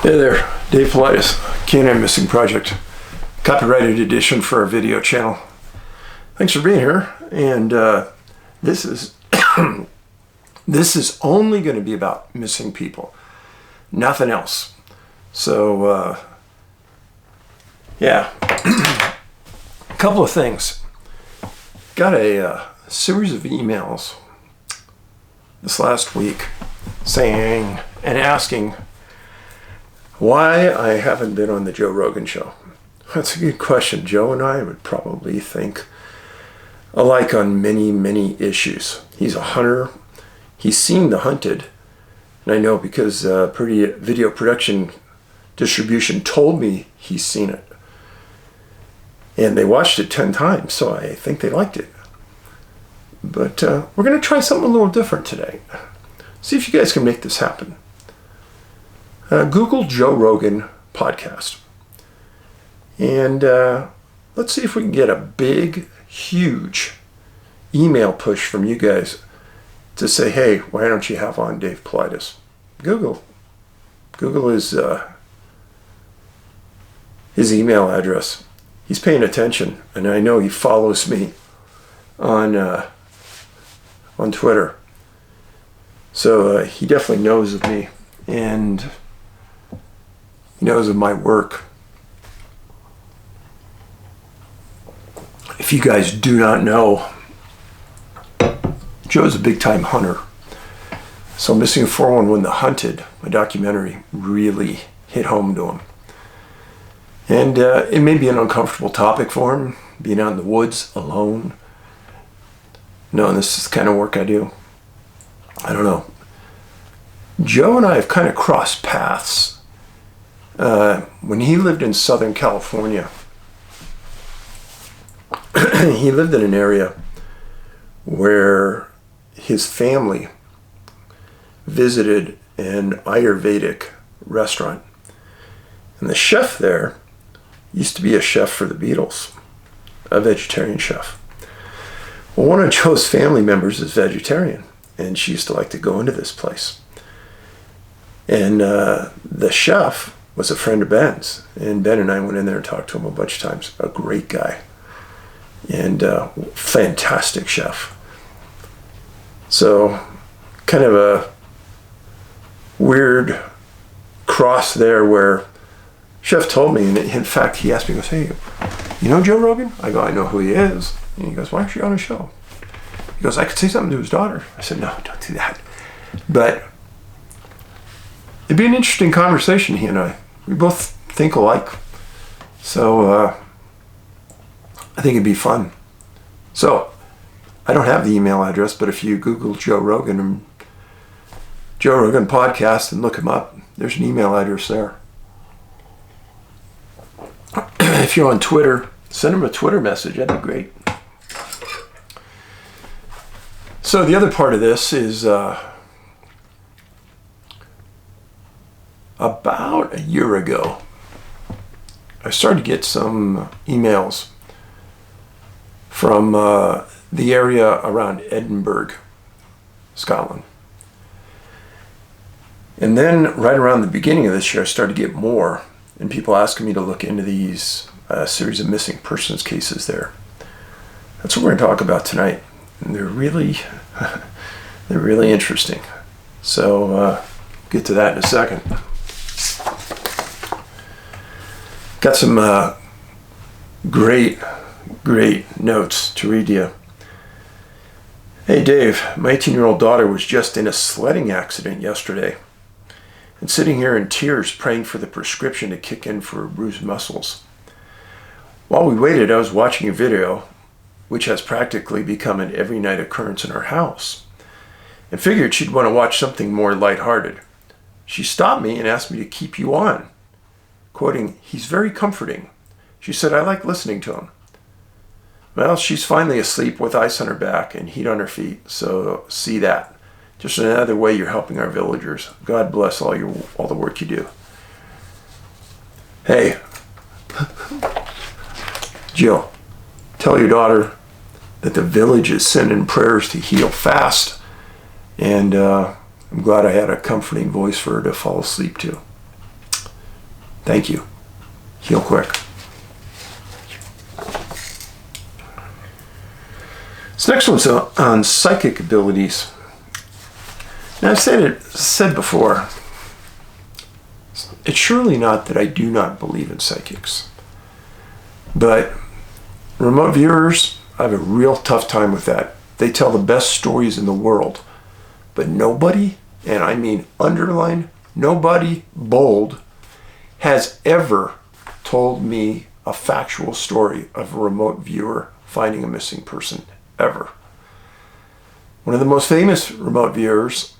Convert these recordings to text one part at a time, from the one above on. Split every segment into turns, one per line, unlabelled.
Hey there, Dave Paulides, K&M Missing Project, copyrighted edition for our video channel. Thanks for being here, and this is this is only going to be about missing people, nothing else. So yeah, a couple of things. Got a series of emails this last week saying and asking why I haven't been on the Joe Rogan show. That's a good question. Joe and I would probably think alike on many, many issues. He's a hunter. He's seen The Hunted. And I know because video production distribution told me he's seen it. And they watched it 10 times, so I think they liked it. But we're going to try something a little different today. See if you guys can make this happen. Google Joe Rogan podcast. And let's see if we can get a big, huge email push from you guys to say, hey, why don't you have on Dave Paulides? Google is his email address. He's paying attention, and I know he follows me on Twitter. So he definitely knows of me, and he knows of my work. If you guys do not know, Joe's a big-time hunter. So Missing 411, The Hunted, my documentary, really hit home to him. And it may be an uncomfortable topic for him, being out in the woods alone, knowing this is the kind of work I do. I don't know. Joe and I have kind of crossed paths. When he lived in Southern California, he lived in an area where his family visited an Ayurvedic restaurant. And the chef there used to be a chef for the Beatles, a vegetarian chef. Well, one of Joe's family members is vegetarian, and she used to like to go into this place. And the chef was a friend of Ben's, and Ben and I went in there and talked to him a bunch of times. A great guy, and fantastic chef. So, kind of a weird cross there where chef told me, and in fact he asked me, he goes, hey, you know Joe Rogan? I go, I know who he is. And he goes, why aren't you on a show? He goes, I could say something to his daughter. I said, no, don't do that. But it'd be an interesting conversation, he and I. We both think alike. So I think it'd be fun. So I don't have the email address, but if you Google Joe Rogan and Joe Rogan podcast and look him up, there's an email address there. If you're on Twitter, send him a Twitter message. That'd be great. So the other part of this is about a year ago, I started to get some emails from the area around Edinburgh, Scotland. And then right around the beginning of this year, I started to get more, and people asking me to look into these series of missing persons cases there. That's what we're going to talk about tonight. And they're really interesting. So get to that in a second. Got some great notes to read to you. Hey Dave, my 18-year-old daughter was just in a sledding accident yesterday and sitting here in tears praying for the prescription to kick in for her bruised muscles. While we waited, I was watching a video which has practically become an every night occurrence in our house, and figured she'd want to watch something more lighthearted. She stopped me and asked me to keep you on. Quoting, he's very comforting. She said, I like listening to him. Well, she's finally asleep with ice on her back and heat on her feet, so see that. Just another way you're helping our villagers. God bless all the work you do. Hey, Jill, tell your daughter that the village is sending prayers to heal fast, and I'm glad I had a comforting voice for her to fall asleep to. Thank you. Heal quick. This next one's on psychic abilities. Now, I've said before, it's surely not that I do not believe in psychics. But remote viewers, I have a real tough time with that. They tell the best stories in the world. But nobody, and I mean underline, nobody, bold, has ever told me a factual story of a remote viewer finding a missing person, ever. One of the most famous remote viewers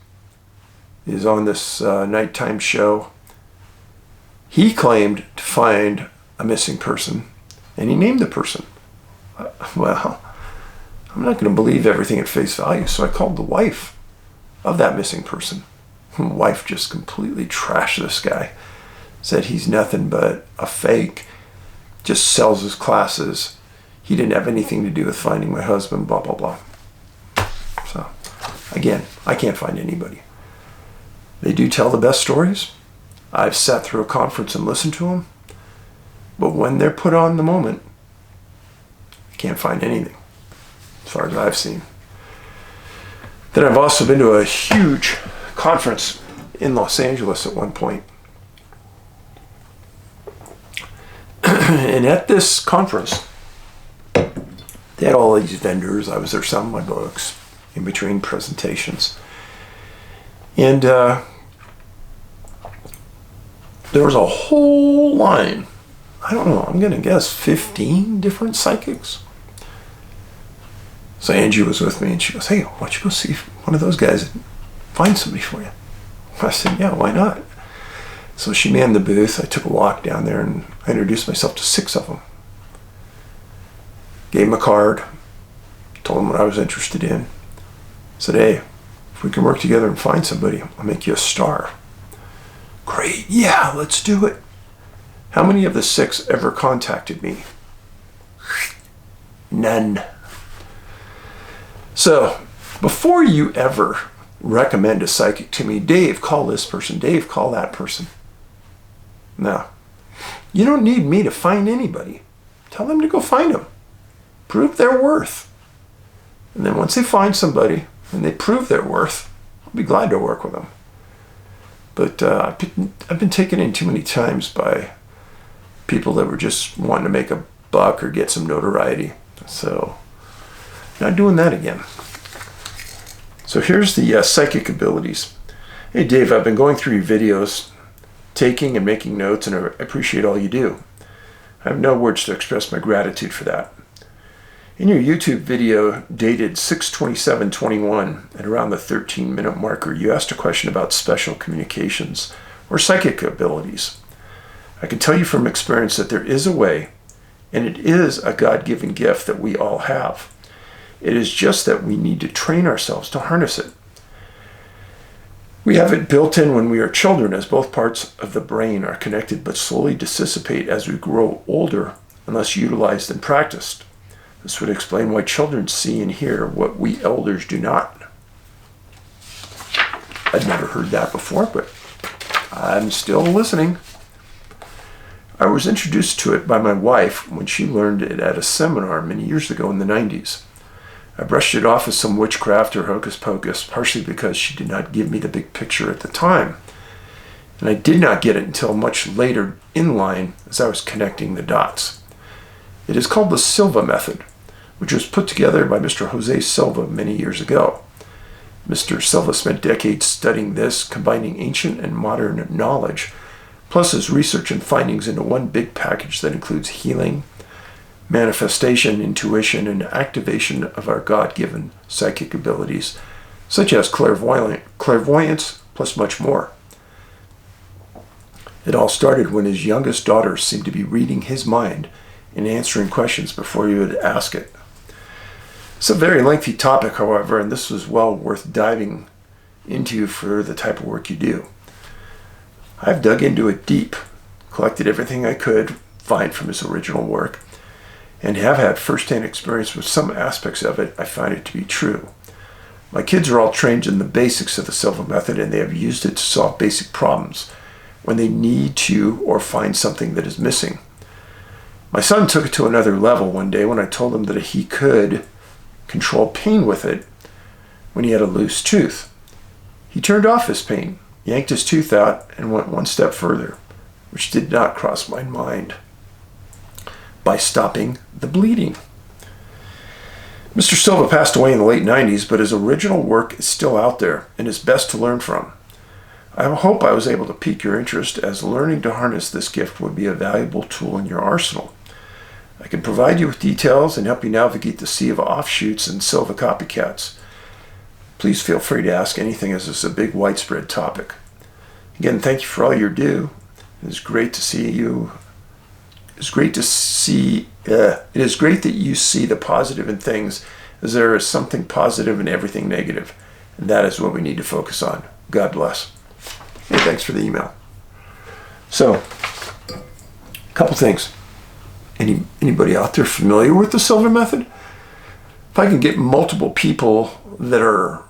is on this nighttime show. He claimed to find a missing person, and he named the person. Well, I'm not going to believe everything at face value, so I called the wife of that missing person. The wife just completely trashed this guy. Said he's nothing but a fake, just sells his classes. He didn't have anything to do with finding my husband, blah, blah, blah. So, again, I can't find anybody. They do tell the best stories. I've sat through a conference and listened to them. But when they're put on the moment, I can't find anything, as far as I've seen. Then I've also been to a huge conference in Los Angeles at one point. And at this conference, they had all these vendors. I was there selling my books in between presentations. And there was a whole line, I don't know, I'm going to guess 15 different psychics. So Angie was with me and she goes, hey, why don't you go see one of those guys and find somebody for you? I said, yeah, why not? So she manned the booth. I took a walk down there and I introduced myself to 6 of them. Gave them a card, told them what I was interested in. Said, hey, if we can work together and find somebody, I'll make you a star. Great, yeah, let's do it. How many of the 6 ever contacted me? None. So, before you ever recommend a psychic to me, Dave, call this person, Dave, call that person. No. You don't need me to find anybody. Tell them to go find them. Prove their worth. And then once they find somebody and they prove their worth, I'll be glad to work with them. But I've been taken in too many times by people that were just wanting to make a buck or get some notoriety. So, not doing that again. So here's the psychic abilities. Hey Dave, I've been going through your videos, taking and making notes, and I appreciate all you do. I have no words to express my gratitude for that. In your YouTube video dated 6/27/21 at around the 13-minute marker, you asked a question about special communications or psychic abilities. I can tell you from experience that there is a way, and it is a God-given gift that we all have. It is just that we need to train ourselves to harness it. We have it built in when we are children, as both parts of the brain are connected but slowly dissipate as we grow older unless utilized and practiced. This would explain why children see and hear what we elders do not. I'd never heard that before, but I'm still listening. I was introduced to it by my wife when she learned it at a seminar many years ago in the 90s. I brushed it off as some witchcraft or hocus pocus, partially because she did not give me the big picture at the time. And I did not get it until much later in line as I was connecting the dots. It is called the Silva Method, which was put together by Mr. Jose Silva many years ago. Mr. Silva spent decades studying this, combining ancient and modern knowledge, plus his research and findings into one big package that includes healing, manifestation, intuition, and activation of our God-given psychic abilities, such as clairvoyance, plus much more. It all started when his youngest daughter seemed to be reading his mind and answering questions before he would ask it. It's a very lengthy topic, however, and this was well worth diving into for the type of work you do. I've dug into it deep, collected everything I could find from his original work, and have had first-hand experience with some aspects of it. I find it to be true. My kids are all trained in the basics of the Silva Method, and they have used it to solve basic problems, when they need to or find something that is missing. My son took it to another level one day when I told him that he could control pain with it when he had a loose tooth. He turned off his pain, yanked his tooth out, and went one step further, which did not cross my mind, by stopping the bleeding. Mr. Silva passed away in the late 90s, but his original work is still out there and is best to learn from. I hope I was able to pique your interest, as learning to harness this gift would be a valuable tool in your arsenal. I can provide you with details and help you navigate the sea of offshoots and Silva copycats. Please feel free to ask anything, as this is a big widespread topic. Again, thank you for all you do. It is great to see you. It is great that you see the positive in things, as there is something positive in everything negative. And that is what we need to focus on. God bless. Hey, thanks for the email. So, a couple things. Anybody out there familiar with the Silva Method? If I can get multiple people that are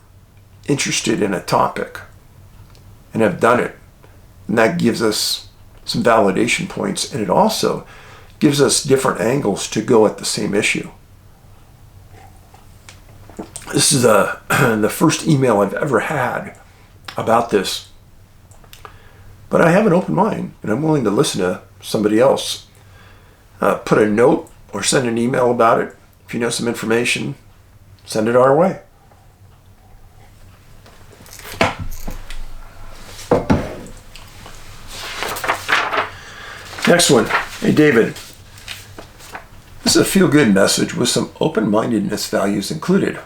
interested in a topic and have done it, and that gives us some validation points, and it also gives us different angles to go at the same issue. This is the first email I've ever had about this, but I have an open mind, and I'm willing to listen to somebody else. Put a note or send an email about it. If you know some information, send it our way. Next one. Hey, David. This is a feel-good message with some open-mindedness values included.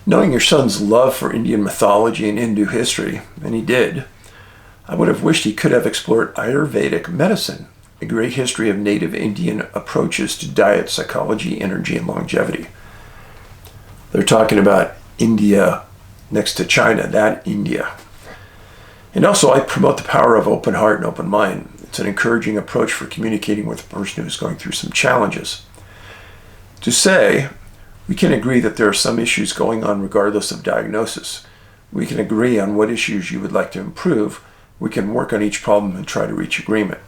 Knowing your son's love for Indian mythology and Hindu history, and he did, I would have wished he could have explored Ayurvedic medicine, a great history of native Indian approaches to diet, psychology, energy, and longevity. They're talking about India next to China, that India. And also, I promote the power of open heart and open mind. It's an encouraging approach for communicating with a person who's going through some challenges. To say, we can agree that there are some issues going on regardless of diagnosis. We can agree on what issues you would like to improve. We can work on each problem and try to reach agreement.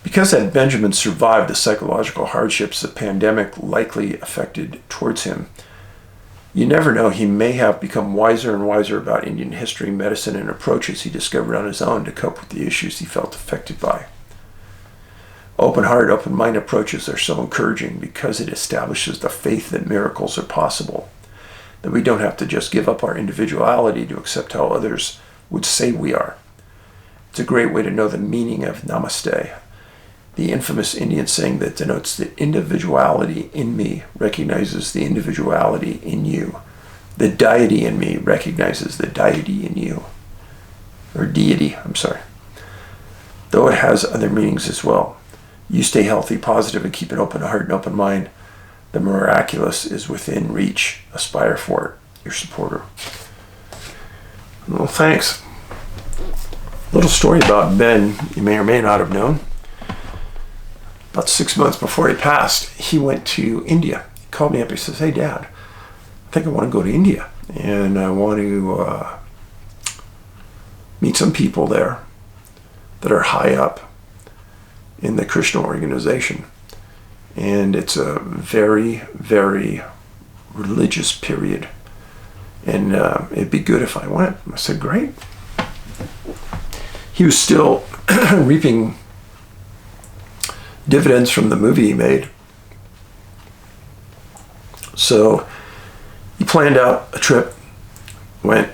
Because that Benjamin survived the psychological hardships the pandemic likely affected towards him, you never know, he may have become wiser and wiser about Indian history, medicine, and approaches he discovered on his own to cope with the issues he felt affected by. Open heart, open mind approaches are so encouraging because it establishes the faith that miracles are possible, that we don't have to just give up our individuality to accept how others would say we are. It's a great way to know the meaning of Namaste, the infamous Indian saying that denotes the individuality in me recognizes the individuality in you. The deity in me recognizes the deity in you. Or deity, I'm sorry. Though it has other meanings as well. You stay healthy, positive, and keep an open heart and open mind. The miraculous is within reach. Aspire for it. Your supporter. Well, thanks. A little story about Ben you may or may not have known. About 6 months before he passed, he went to India. He called me up. He says, "Hey, Dad, I think I want to go to India, and I want to meet some people there that are high up in the Krishna organization. And it's a very, very religious period. And it'd be good if I went." I said, "Great." He was still reaping dividends from the movie he made. So he planned out a trip, went,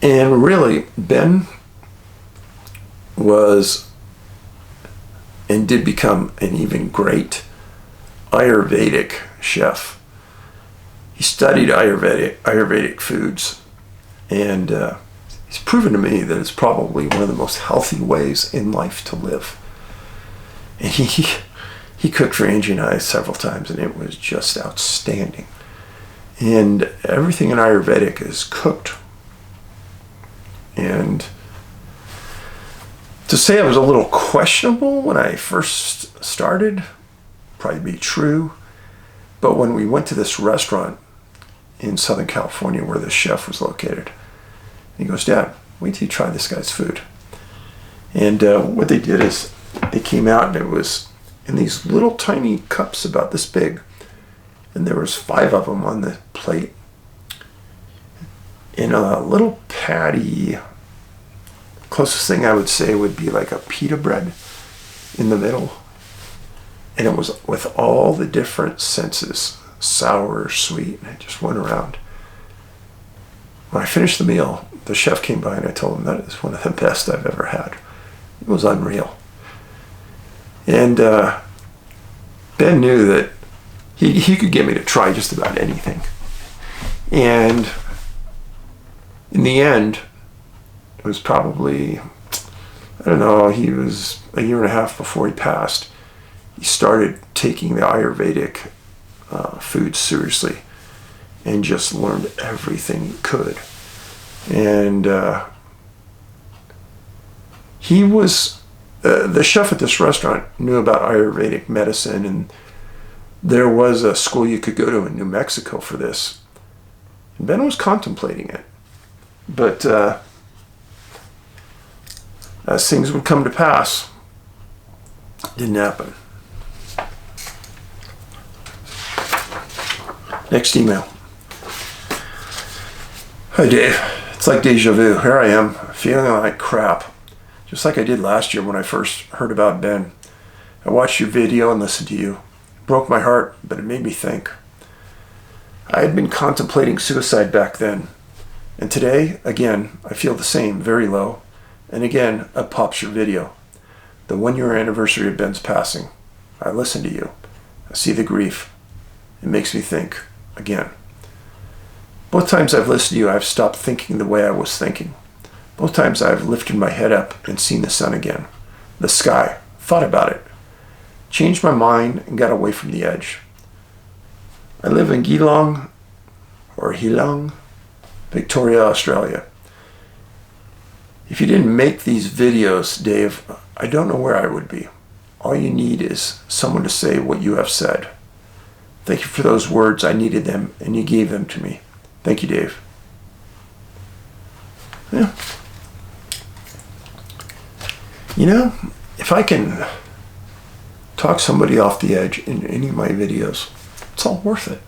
and really Ben was and did become an even great Ayurvedic chef. He studied Ayurvedic foods, and he's proven to me that it's probably one of the most healthy ways in life to live. And he cooked for Angie and I several times, and it was just outstanding. And everything in Ayurvedic is cooked. And to say I was a little questionable when I first started, probably be true. But when we went to this restaurant in Southern California where the chef was located, he goes, "Dad, wait till you try this guy's food. And what they did is they came out and it was in these little tiny cups about this big. And there was 5 of them on the plate. In a little patty, closest thing I would say would be like a pita bread in the middle. And it was with all the different senses, sour, sweet, and it just went around. When I finished the meal, the chef came by and I told him that is one of the best I've ever had. It was unreal. And Ben knew that he could get me to try just about anything. And in the end, it was probably, I don't know, he was a year and a half before he passed. He started taking the Ayurvedic food seriously and just learned everything he could. And he was, the chef at this restaurant knew about Ayurvedic medicine, and there was a school you could go to in New Mexico for this. And Ben was contemplating it. But as things would come to pass, it didn't happen. Next email. Hi Dave, it's like deja vu. Here I am, feeling like crap. Just like I did last year when I first heard about Ben. I watched your video and listened to you. It broke my heart, but it made me think. I had been contemplating suicide back then. And today, again, I feel the same, very low. And again, up pops your video. The 1-year anniversary of Ben's passing. I listen to you. I see the grief. It makes me think again. Both times I've listened to you, I've stopped thinking the way I was thinking. Both times I've lifted my head up and seen the sun again. The sky. Thought about it. Changed my mind and got away from the edge. I live in Geelong, Victoria, Australia. If you didn't make these videos, Dave, I don't know where I would be. All you need is someone to say what you have said. Thank you for those words. I needed them, and you gave them to me. Thank you, Dave. Yeah. You know, if I can talk somebody off the edge in any of my videos, it's all worth it.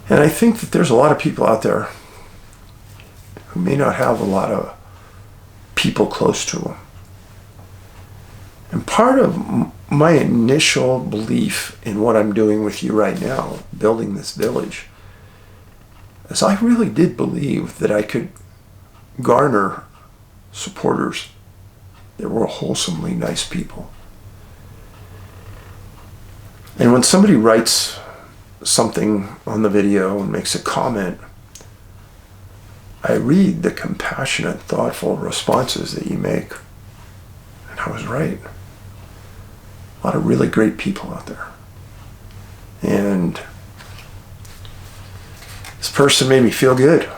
And I think that there's a lot of people out there who may not have a lot of people close to them. And part of my initial belief in what I'm doing with you right now, building this village, is I really did believe that I could garner supporters that were wholesomely nice people. And when somebody writes something on the video and makes a comment, I read the compassionate, thoughtful responses that you make. And I was right. A lot of really great people out there. And this person made me feel good.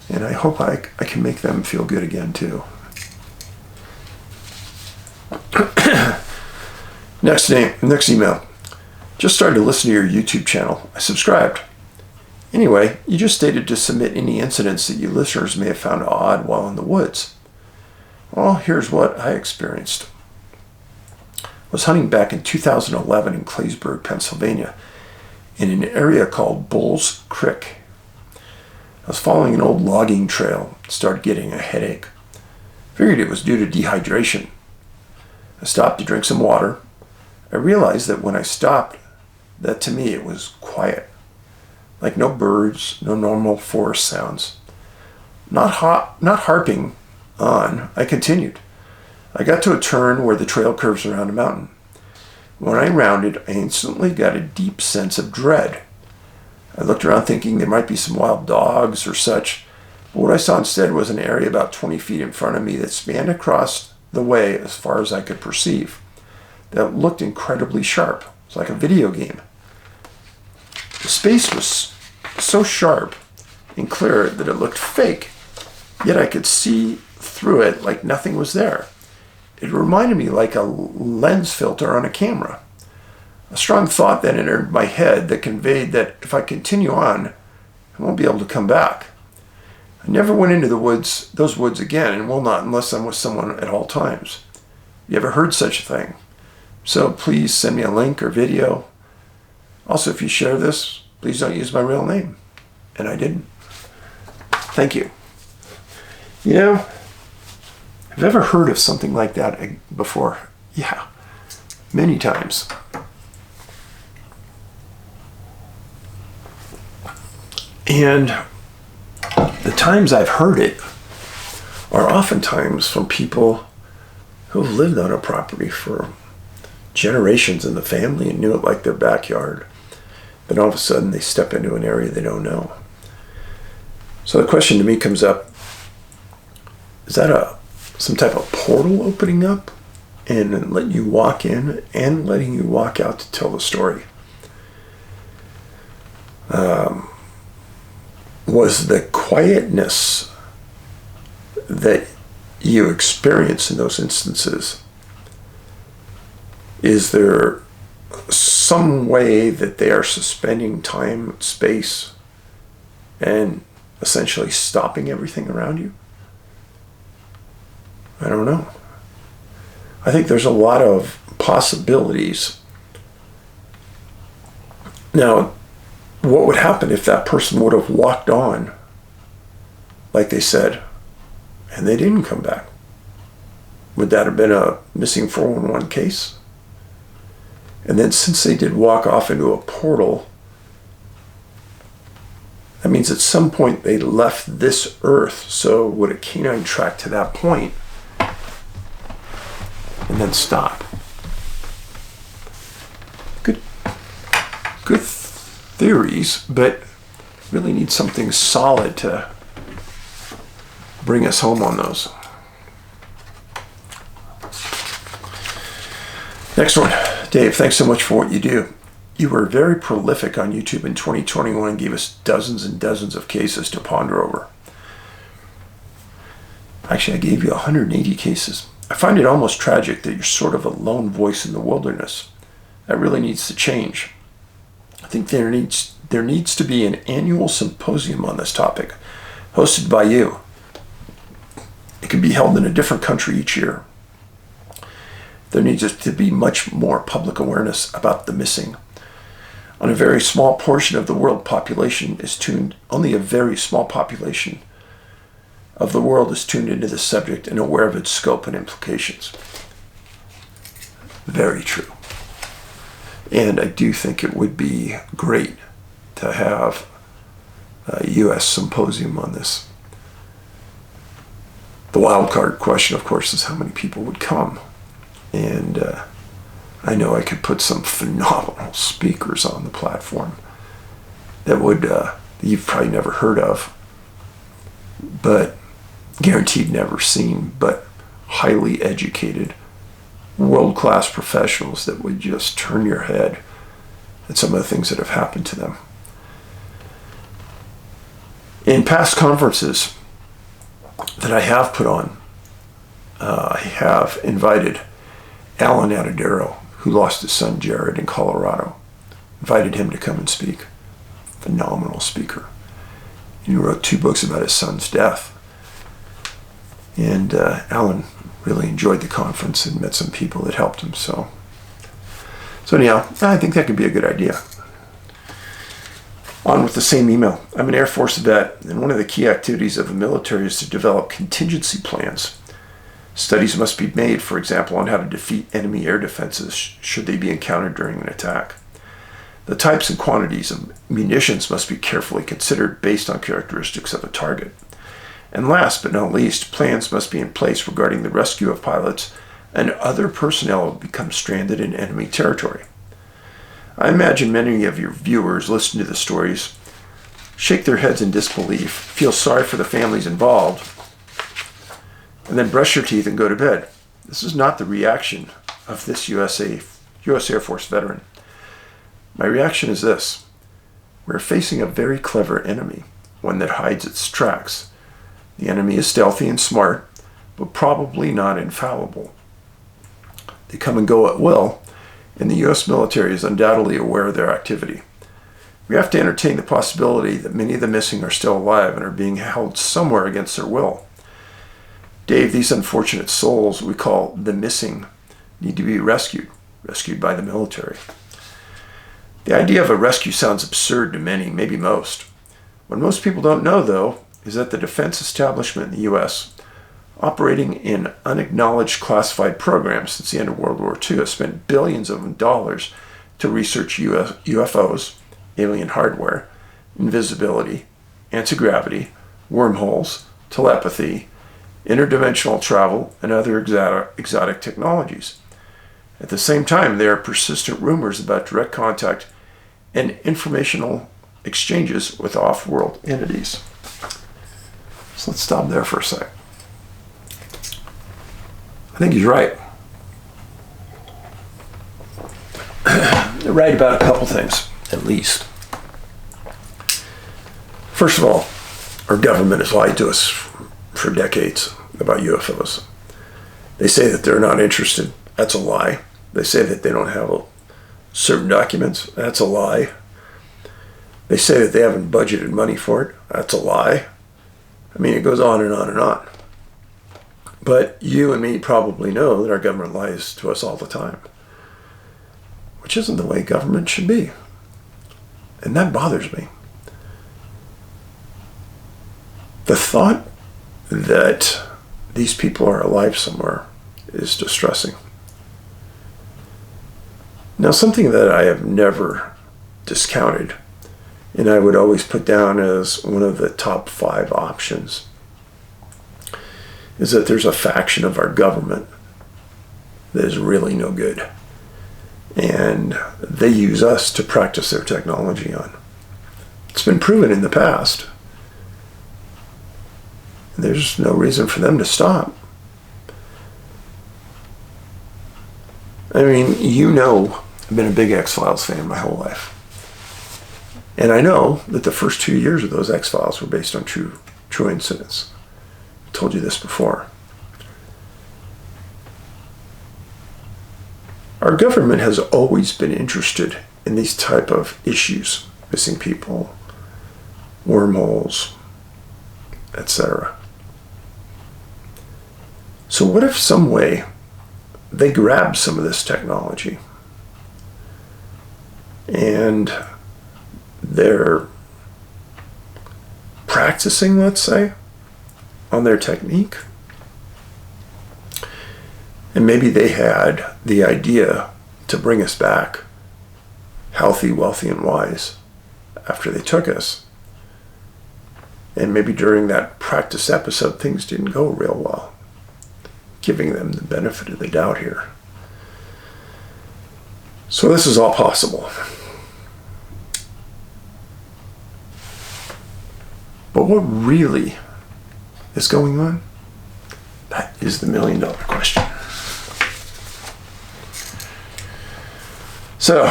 And I hope I can make them feel good again too. Next email. Just started to listen to your YouTube channel. I subscribed. Anyway, you just stated to submit any incidents that you listeners may have found odd while in the woods. Well, here's what I experienced. I was hunting back in 2011 in Claysburg, Pennsylvania, in an area called Bulls Creek. I was following an old logging trail and started getting a headache. Figured it was due to dehydration. I stopped to drink some water. I realized that when I stopped, that to me it was quiet. Like no birds, no normal forest sounds. Not harping on, I continued. I got to a turn where the trail curves around a mountain. When I rounded, I instantly got a deep sense of dread. I looked around thinking there might be some wild dogs or such, but what I saw instead was an area about 20 feet in front of me that spanned across the way as far as I could perceive. That looked incredibly sharp. It was like a video game. The space was so sharp and clear that it looked fake, yet I could see through it like nothing was there. It reminded me like a lens filter on a camera. A strong thought then entered my head that conveyed that if I continue on, I won't be able to come back. I never went into those woods again, and will not unless I'm with someone at all times. You ever heard such a thing? So please send me a link or video. Also, if you share this, please don't use my real name. And I didn't. Thank you. You know, have you ever heard of something like that before? Yeah, many times. And the times I've heard it are oftentimes from people who've lived on a property for generations in the family and knew it like their backyard. Then all of a sudden they step into an area they don't know. So the question to me comes up, is that some type of portal opening up and letting you walk in and letting you walk out to tell the story? Was the quietness that you experience in those instances, is there some way that they are suspending time, space, and essentially stopping everything around you? I don't know. I think there's a lot of possibilities. Now, what would happen if that person would have walked on, like they said, and they didn't come back? Would that have been a missing 411 case? And then since they did walk off into a portal, that means at some point they left this earth. So would a canine track to that point and then stop? Good theories, but really need something solid to bring us home on those. Next one. Dave, thanks so much for what you do. You were very prolific on YouTube in 2021 and gave us dozens and dozens of cases to ponder over. Actually, I gave you 180 cases. I find it almost tragic that you're sort of a lone voice in the wilderness. That really needs to change. I think there needs to be an annual symposium on this topic, hosted by you. It could be held in a different country each year. There needs to be much more public awareness about the missing. On a very small portion of the world population is tuned, only a very small population of the world is tuned into this subject and aware of its scope and implications. Very true. And I do think it would be great to have a U.S. symposium on this. The wild card question, of course, is how many people would come. And I know I could put some phenomenal speakers on the platform that you've probably never heard of, but guaranteed never seen, but highly educated, world-class professionals that would just turn your head at some of the things that have happened to them. In past conferences that I have put on, I have invited Allan, who lost his son Jared in Colorado. Invited him to come and speak. Phenomenal speaker. He wrote 2 books about his son's death. And Allan really enjoyed the conference and met some people that helped him. So anyhow, I think that could be a good idea. On with the same email. I'm an Air Force vet, and one of the key activities of the military is to develop contingency plans. Studies must be made, for example, on how to defeat enemy air defenses should they be encountered during an attack. The types and quantities of munitions must be carefully considered based on characteristics of a target. And last but not least, plans must be in place regarding the rescue of pilots and other personnel who become stranded in enemy territory. I imagine many of your viewers listen to the stories, shake their heads in disbelief, feel sorry for the families involved, and then brush your teeth and go to bed. This is not the reaction of this U.S. Air Force veteran. My reaction is this. We're facing a very clever enemy, one that hides its tracks. The enemy is stealthy and smart, but probably not infallible. They come and go at will, and the U.S. military is undoubtedly aware of their activity. We have to entertain the possibility that many of the missing are still alive and are being held somewhere against their will. Dave, these unfortunate souls we call the missing need to be rescued by the military. The idea of a rescue sounds absurd to many, maybe most. What most people don't know, though, is that the defense establishment in the U.S., operating in unacknowledged classified programs since the end of World War II, has spent billions of dollars to research UFOs, alien hardware, invisibility, anti-gravity, wormholes, telepathy, interdimensional travel, and other exotic technologies. At the same time, there are persistent rumors about direct contact and informational exchanges with off-world entities. So let's stop there for a sec. I think he's right. They're right about a couple things, at least. First of all, our government has lied to us for decades about UFOs. They say that they're not interested. That's a lie. They say that they don't have certain documents. That's a lie. They say that they haven't budgeted money for it. That's a lie. I mean, it goes on and on and on. But you and me probably know that our government lies to us all the time, which isn't the way government should be. And that bothers me. The thought that these people are alive somewhere is distressing. Now, something that I have never discounted, and I would always put down as one of the top 5 options, is that there's a faction of our government that is really no good. And they use us to practice their technology on. It's been proven in the past. There's no reason for them to stop. I mean, you know, I've been a big X-Files fan my whole life. And I know that the first 2 years of those X-Files were based on true incidents. I told you this before. Our government has always been interested in these type of issues, missing people, wormholes, etc. So what if some way they grab some of this technology and they're practicing, let's say, on their technique? And maybe they had the idea to bring us back healthy, wealthy, and wise after they took us. And maybe during that practice episode, things didn't go real well, giving them the benefit of the doubt here. So this is all possible. But what really is going on? That is the $1 million question. So,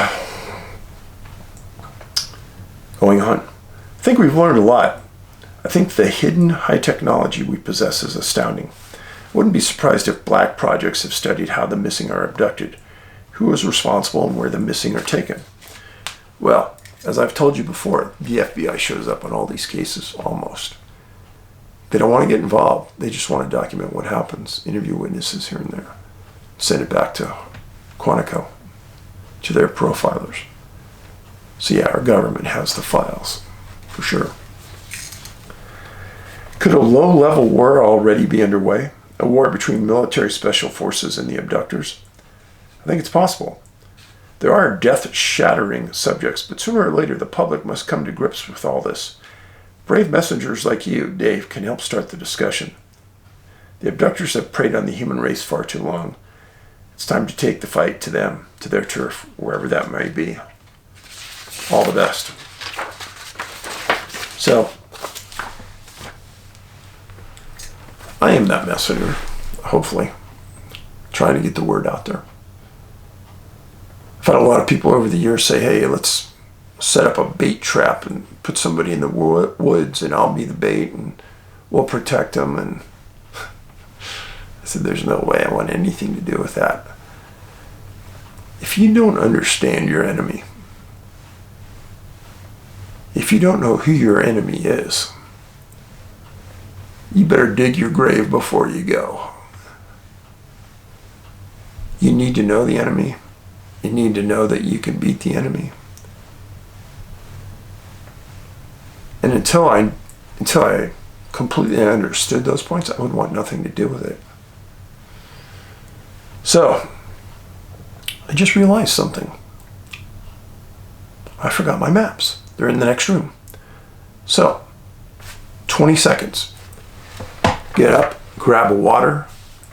going on. I think we've learned a lot. I think the hidden high technology we possess is astounding. I wouldn't be surprised if black projects have studied how the missing are abducted, who is responsible, and where the missing are taken. Well, as I've told you before, the FBI shows up on all these cases, almost. They don't want to get involved. They just want to document what happens, interview witnesses here and there, send it back to Quantico, to their profilers. So yeah, our government has the files, for sure. Could a low-level war already be underway? A war between military special forces and the abductors? I think it's possible. There are death-shattering subjects, but sooner or later the public must come to grips with all this. Brave messengers like you, Dave, can help start the discussion. The abductors have preyed on the human race far too long. It's time to take the fight to them, to their turf, wherever that may be. All the best. So, I am that messenger, hopefully, trying to get the word out there. I've had a lot of people over the years say, hey, let's set up a bait trap and put somebody in the woods and I'll be the bait and we'll protect them. And I said, there's no way I want anything to do with that. If you don't understand your enemy, if you don't know who your enemy is, you better dig your grave before you go. You need to know the enemy. You need to know that you can beat the enemy. And until I completely understood those points, I would want nothing to do with it. So, I just realized something. I forgot my maps. They're in the next room. So, 20 seconds. Get up, grab a water,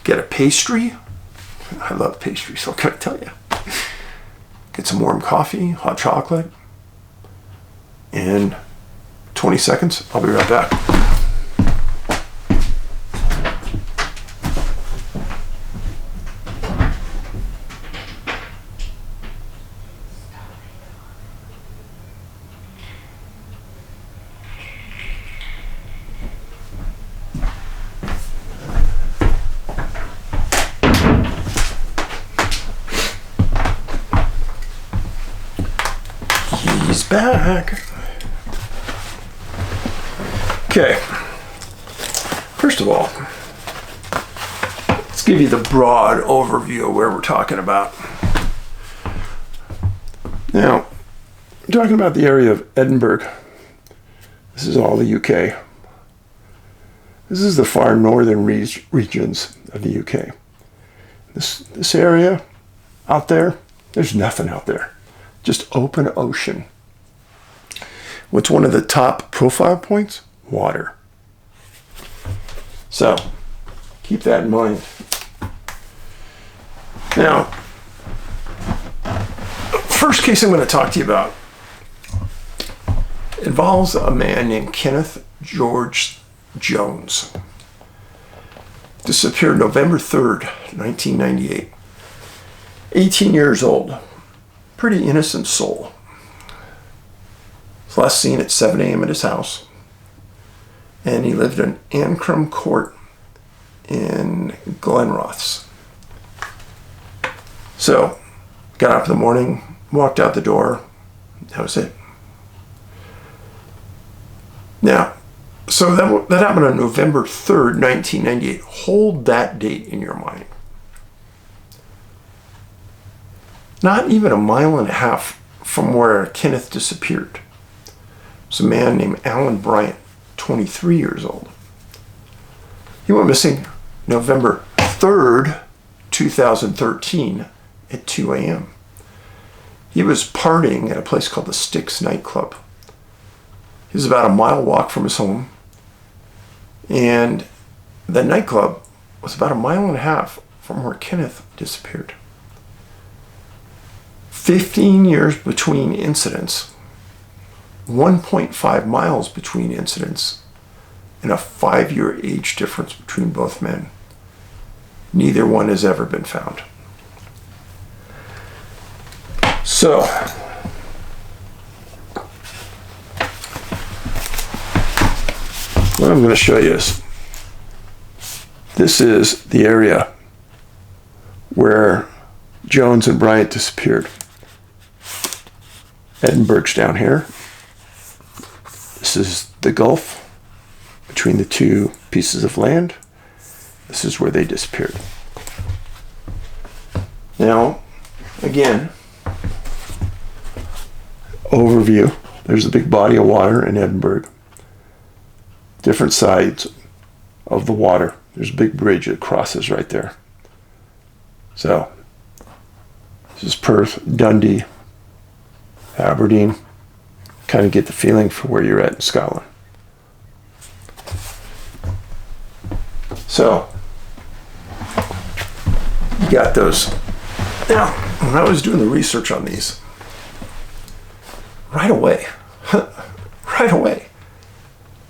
get a pastry. I love pastry, so what can I tell you? Get some warm coffee, hot chocolate, and 20 seconds, I'll be right back. He's back. Okay. First of all, let's give you the broad overview of where we're talking about. Now, I'm talking about the area of Edinburgh. This is all the UK. This is the far northern regions of the UK. This area out there, there's nothing out there. Just open ocean. What's one of the top profile points? Water. So, keep that in mind. Now, first case I'm going to talk to you about involves a man named Kenneth George Jones. Disappeared November 3rd, 1998. 18 years old. Pretty innocent soul. Was last seen at 7 a.m. at his house. And he lived in Ancrum Court in Glenrothes. So, got up in the morning, walked out the door. That was it. Now, so that happened on November 3rd, 1998. Hold that date in your mind. Not even a mile and a half from where Kenneth disappeared. It's a man named Allan Bryant, 23 years old. He went missing November 3rd, 2013 at 2 a.m. He was partying at a place called the Styx nightclub. He was about a mile walk from his home. And the nightclub was about a mile and a half from where Kenneth disappeared. 15 years between incidents, 1.5 miles between incidents, and a 5-year age difference between both men. Neither one has ever been found. So, what I'm going to show you is, this is the area where Jones and Bryant disappeared. Edinburgh's down here. This is the gulf between the two pieces of land. This is where they disappeared. Now, again, overview. There's a big body of water in Edinburgh. Different sides of the water. There's a big bridge that crosses right there. So, this is Perth, Dundee, Aberdeen. Kind of get the feeling for where you're at in Scotland. So, you got those. Now, when I was doing the research on these, right away,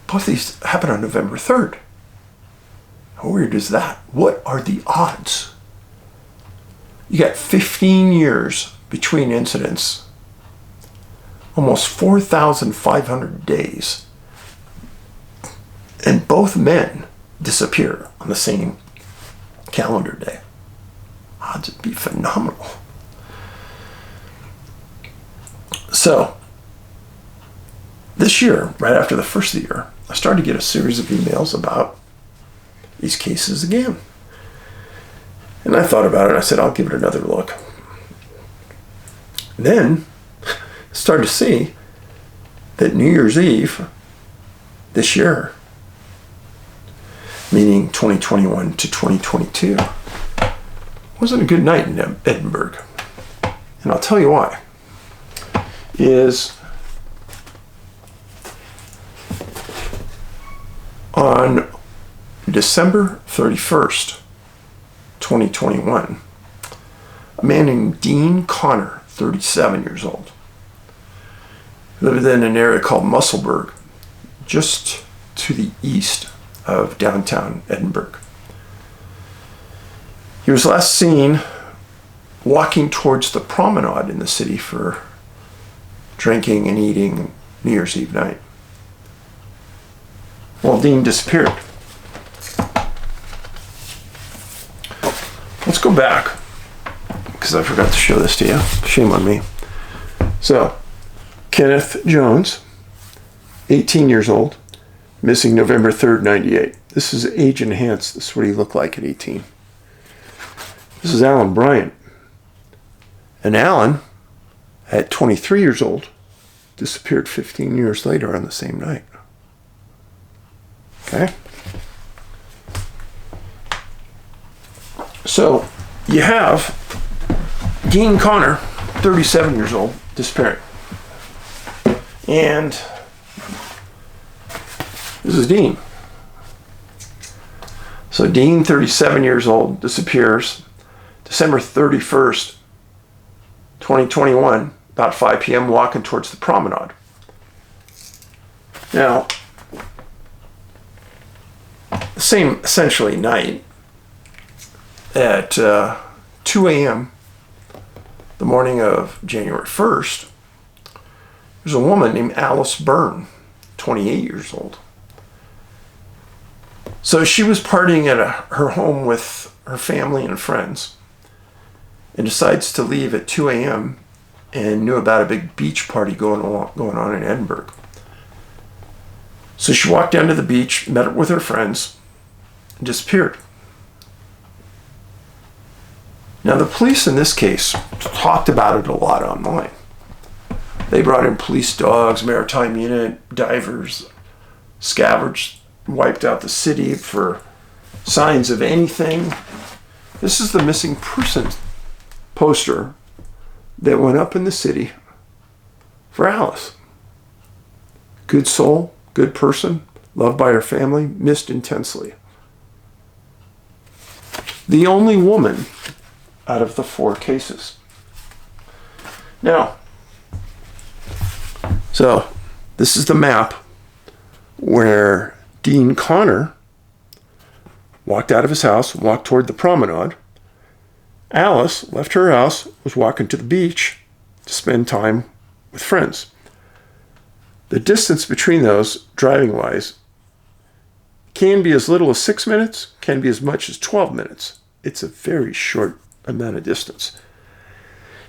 both of these happened on November 3rd. How weird is that? What are the odds? You got 15 years between incidents, almost 4,500 days, and both men disappear on the same calendar day. Odds would be phenomenal. So, this year, right after the first of the year, I started to get a series of emails about these cases again. And I thought about it, and I said, I'll give it another look. Then I started to see that New Year's Eve this year, meaning 2021 to 2022, wasn't a good night in Edinburgh. And I'll tell you why. Is on December 31st, 2021, a man named Dean Connor, 37 years old, lived in an area called Musselburgh, just to the east of downtown Edinburgh. He was last seen walking towards the promenade in the city for drinking and eating New Year's Eve night. Well, Dean disappeared. Let's go back, because I forgot to show this to you. Shame on me. So, Kenneth Jones, 18 years old, missing November 3rd, 98. This is age enhanced. This is what he looked like at 18. This is Allan Bryant. And Allan, at 23 years old, disappeared 15 years later on the same night. Okay? So, you have Dean Connor, 37 years old, disappearing. And this is Dean. So Dean, 37 years old, disappears December 31st, 2021, about 5 p.m., walking towards the promenade. Now, the same essentially night at 2 a.m., the morning of January 1st, there's a woman named Byrne, 28 years old. So she was partying at her home with her family and friends and decides to leave at 2 a.m. and knew about a big beach party going on in Edinburgh. So she walked down to the beach, met up with her friends, and disappeared. Now, the police in this case talked about it a lot online. They brought in police dogs, maritime unit, divers, scavenged, wiped out the city for signs of anything. This is the missing person poster that went up in the city for Alice. Good soul, good person, loved by her family, missed intensely. The only woman out of the 4 cases. Now, so this is the map where Dean Connor walked out of his house, walked toward the promenade. Alice left her house, was walking to the beach to spend time with friends. The distance between those, driving-wise, can be as little as 6 minutes, can be as much as 12 minutes. It's a very short amount of distance.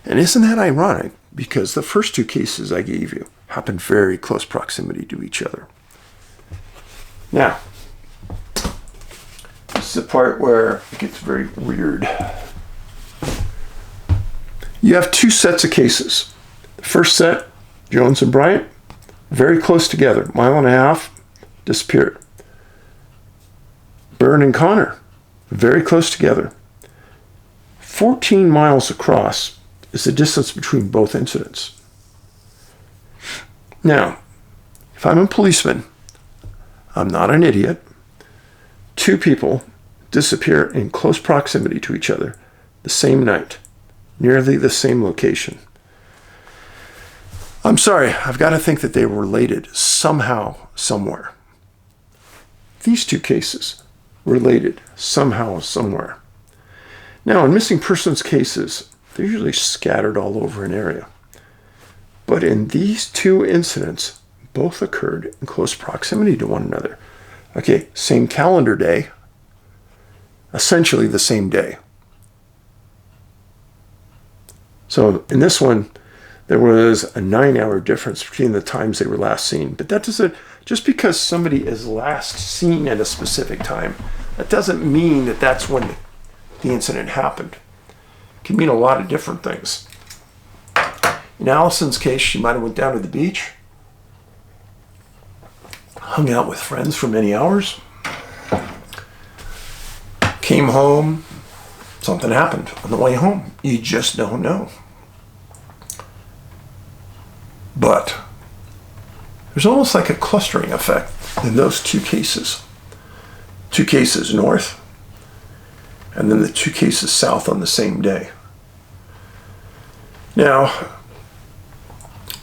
And isn't that ironic? Because the first 2 cases I gave you happened very close proximity to each other. Now, this is the part where it gets very weird. You have 2 sets of cases. The first set, Jones and Bryant, very close together, 1.5 miles, disappeared. Byrne and Connor, very close together. 14 miles across is the distance between both incidents. Now, if I'm a policeman, I'm not an idiot. 2 people disappear in close proximity to each other the same night, nearly the same location. I'm sorry, I've got to think that they were related somehow, somewhere. These 2 cases related somehow, somewhere. Now, in missing persons cases, they're usually scattered all over an area. But in these 2 incidents, both occurred in close proximity to one another. Okay, same calendar day, essentially the same day. So in this one, there was a 9-hour difference between the times they were last seen. But that doesn't, just because somebody is last seen at a specific time, that doesn't mean that that's when the incident happened. It can mean a lot of different things. In Allison's case, she might have went down to the beach, hung out with friends for many hours, came home, something happened on the way home. You just don't know. But there's almost like a clustering effect in those two cases. 2 cases north, and then the 2 cases south on the same day. Now,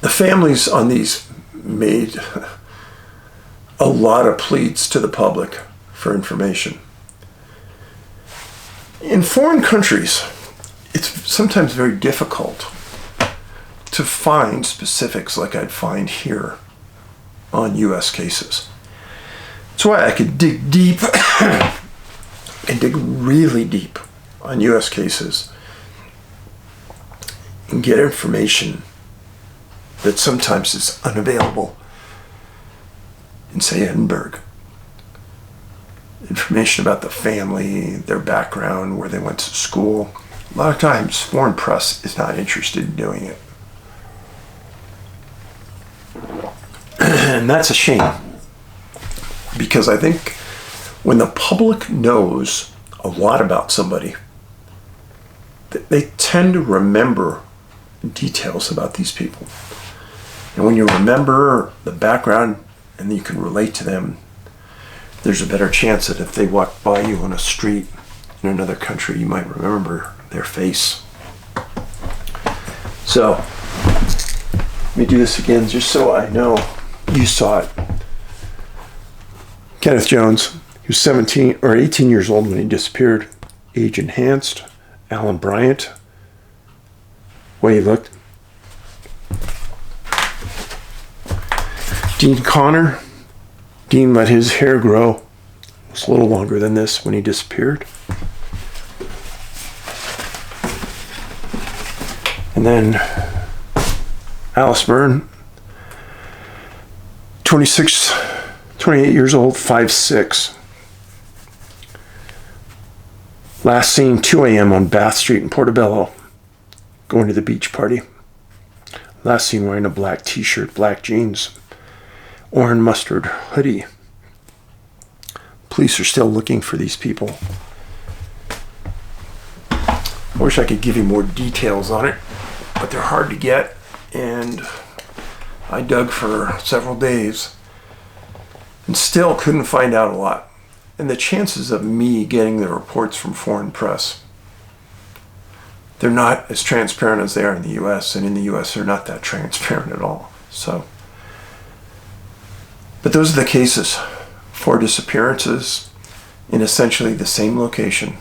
the families on these made a lot of pleas to the public for information. In foreign countries, it's sometimes very difficult to find specifics like I'd find here on U.S. cases. That's why I could dig deep and dig really deep on U.S. cases and get information that sometimes is unavailable in, say, Edinburgh. Information about the family, their background, where they went to school. A lot of times, foreign press is not interested in doing it. And that's a shame. Because I think when the public knows a lot about somebody, they tend to remember details about these people. And when you remember the background and you can relate to them, there's a better chance that if they walk by you on a street in another country, you might remember their face. So, let me do this again just so I know you saw it. Kenneth Jones, he was 17 or 18 years old when he disappeared. Age enhanced. Allan Bryant. Way he looked. Dean Connor. Dean let his hair grow. It was a little longer than this when he disappeared. And then Alice Byrne, 28 years old, 5'6". Last seen 2 a.m. on Bath Street in Portobello, going to the beach party. Last seen wearing a black t-shirt, black jeans, orange mustard hoodie. Police are still looking for these people. I wish I could give you more details on it, but they're hard to get, and I dug for several days and still couldn't find out a lot. And the chances of me getting the reports from foreign press, they're not as transparent as they are in the U.S., and in the U.S. they're not that transparent at all. So, but those are the cases. 4 disappearances in essentially the same location.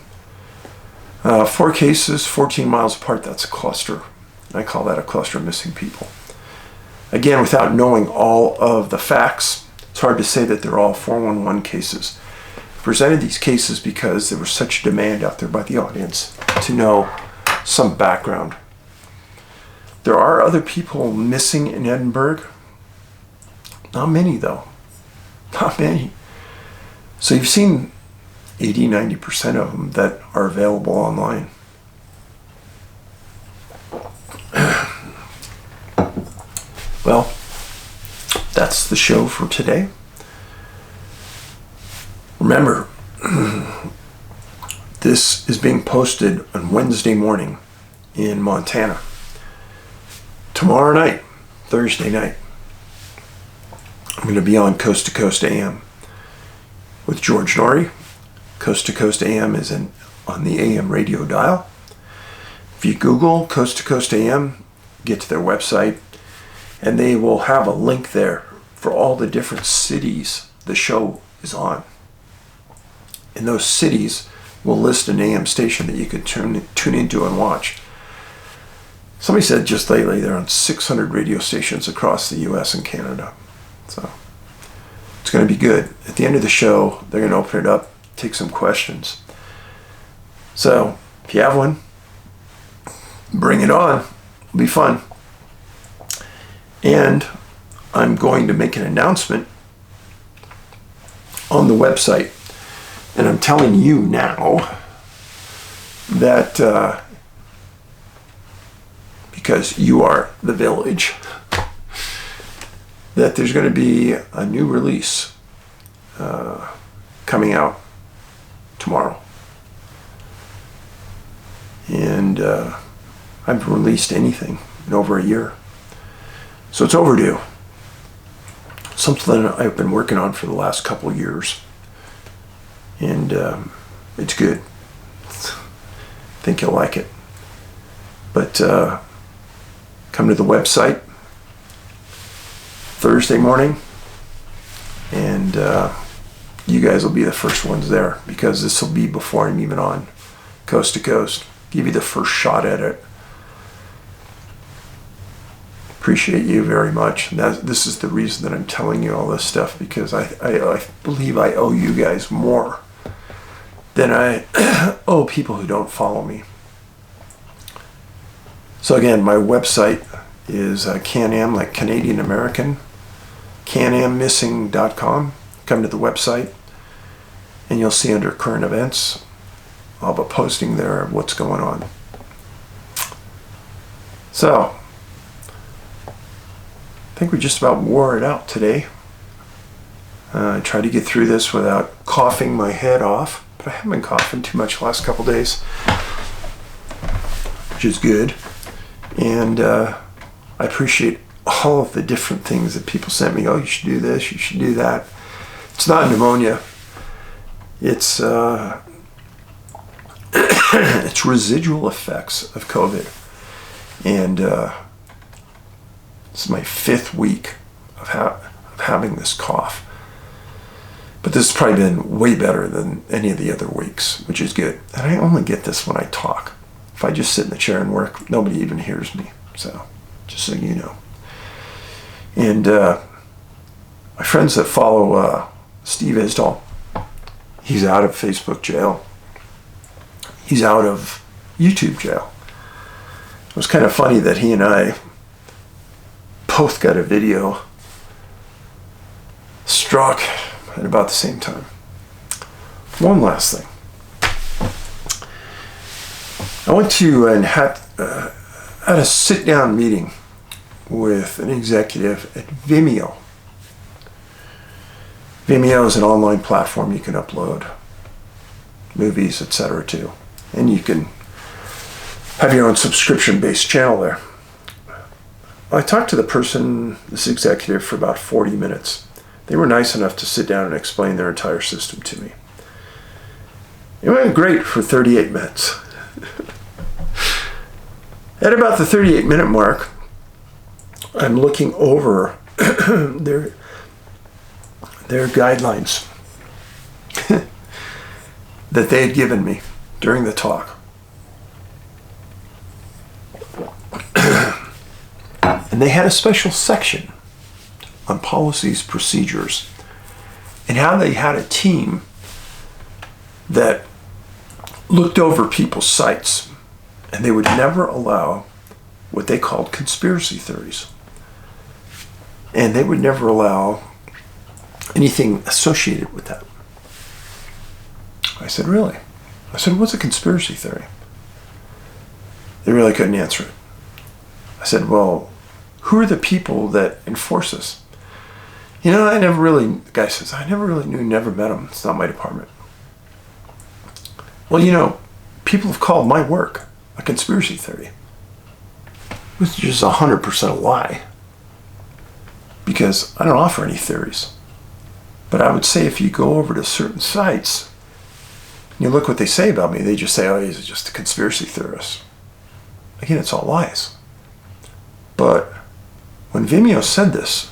4 cases, 14 miles apart, that's a cluster. I call that a cluster of missing people. Again, without knowing all of the facts, it's hard to say that they're all 411 cases. I presented these cases because there was such a demand out there by the audience to know some background. There are other people missing in Edinburgh. Not many, though. Not many. So you've seen 80-90% of them that are available online. Well, that's the show for today. Remember, this is being posted on Wednesday morning in Montana. Tomorrow night, Thursday night, I'm going to be on Coast to Coast AM with George Norrie. Coast to Coast AM is on the AM radio dial. If you Google Coast to Coast AM, get to their website, and they will have a link there for all the different cities the show is on. And those cities will list an AM station that you could tune into and watch. Somebody said just lately they're on 600 radio stations across the US and Canada. So it's going to be good. At the end of the show, they're going to open it up, take some questions. So if you have one, bring it on. It'll be fun. And I'm going to make an announcement on the website. And I'm telling you now that because you are the village, that there's going to be a new release coming out tomorrow. And I haven't released anything in over a year. So it's overdue. Something I've been working on for the last couple of years. And it's good. I think you'll like it. But come to the website Thursday morning, and you guys will be the first ones there, because this will be before I'm even on Coast to Coast. Give you the first shot at it. Appreciate you very much. This is the reason that I'm telling you all this stuff, because I believe I owe you guys more than I owe people who don't follow me. So again, my website is Can-Am, like Canadian American, canammissing.com. Come to the website and you'll see under current events, I'll be posting there of what's going on. So, I think we just about wore it out today. I tried to get through this without coughing my head off, but I haven't been coughing too much the last couple days, which is good. And I appreciate all of the different things that people sent me. Oh, you should do this, you should do that. It's not pneumonia. It's it's residual effects of COVID. And this is my 5th week of having this cough. But this has probably been way better than any of the other weeks, which is good. And I only get this when I talk. If I just sit in the chair and work, nobody even hears me. So, just so you know. And my friends that follow Steve Isdall, he's out of Facebook jail. He's out of YouTube jail. It was kind of funny that he and I both got a video struck at about the same time. One last thing. I went to and had a sit-down meeting with an executive at Vimeo. Vimeo is an online platform you can upload movies, etc. to. And you can have your own subscription-based channel there. I talked to the person, this executive, for about 40 minutes. They were nice enough to sit down and explain their entire system to me. It went great for 38 minutes. At about the 38-minute mark, I'm looking over their guidelines that they had given me during the talk. And they had a special section on policies, procedures, and how they had a team that looked over people's sites, and they would never allow what they called conspiracy theories. And they would never allow anything associated with that. I said, really? I said, what's a conspiracy theory? They really couldn't answer it. I said, well, who are the people that enforce this? You know, the guy says, I never really knew, never met him. It's not my department. Well, you know, people have called my work a conspiracy theory, which is 100% a lie, because I don't offer any theories. But I would say if you go over to certain sites, and you look what they say about me, they just say, oh, he's just a conspiracy theorist. Again, it's all lies. But when Vimeo said this,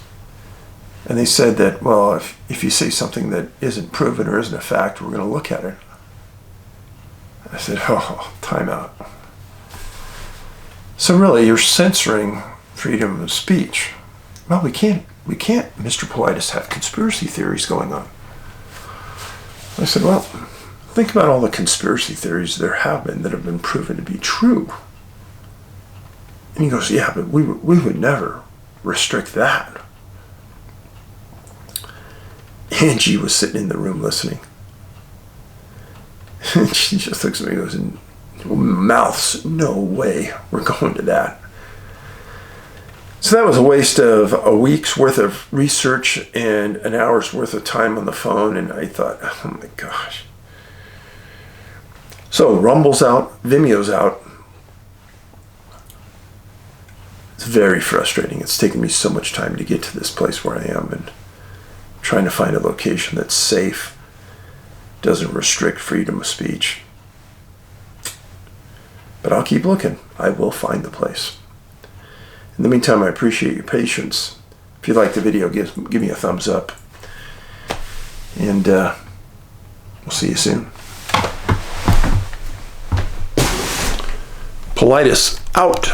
and they said that, well, if you say something that isn't proven or isn't a fact, we're going to look at it. I said, oh, time out. So really, you're censoring freedom of speech. Well, we can't, Mr. Paulides, have conspiracy theories going on. I said, well, think about all the conspiracy theories there have been that have been proven to be true. And he goes, yeah, but we would never restrict that. Angie was sitting in the room listening. And she just looks at me and goes, mouths, no way we're going to that. So that was a waste of a week's worth of research and an hour's worth of time on the phone. And I thought, oh my gosh. So Rumble's out, Vimeo's out. It's very frustrating. It's taken me so much time to get to this place where I am, and trying to find a location that's safe, doesn't restrict freedom of speech. But I'll keep looking. I will find the place. In the meantime, I appreciate your patience. If you like the video, give me a thumbs up. And we'll see you soon. Paulides out.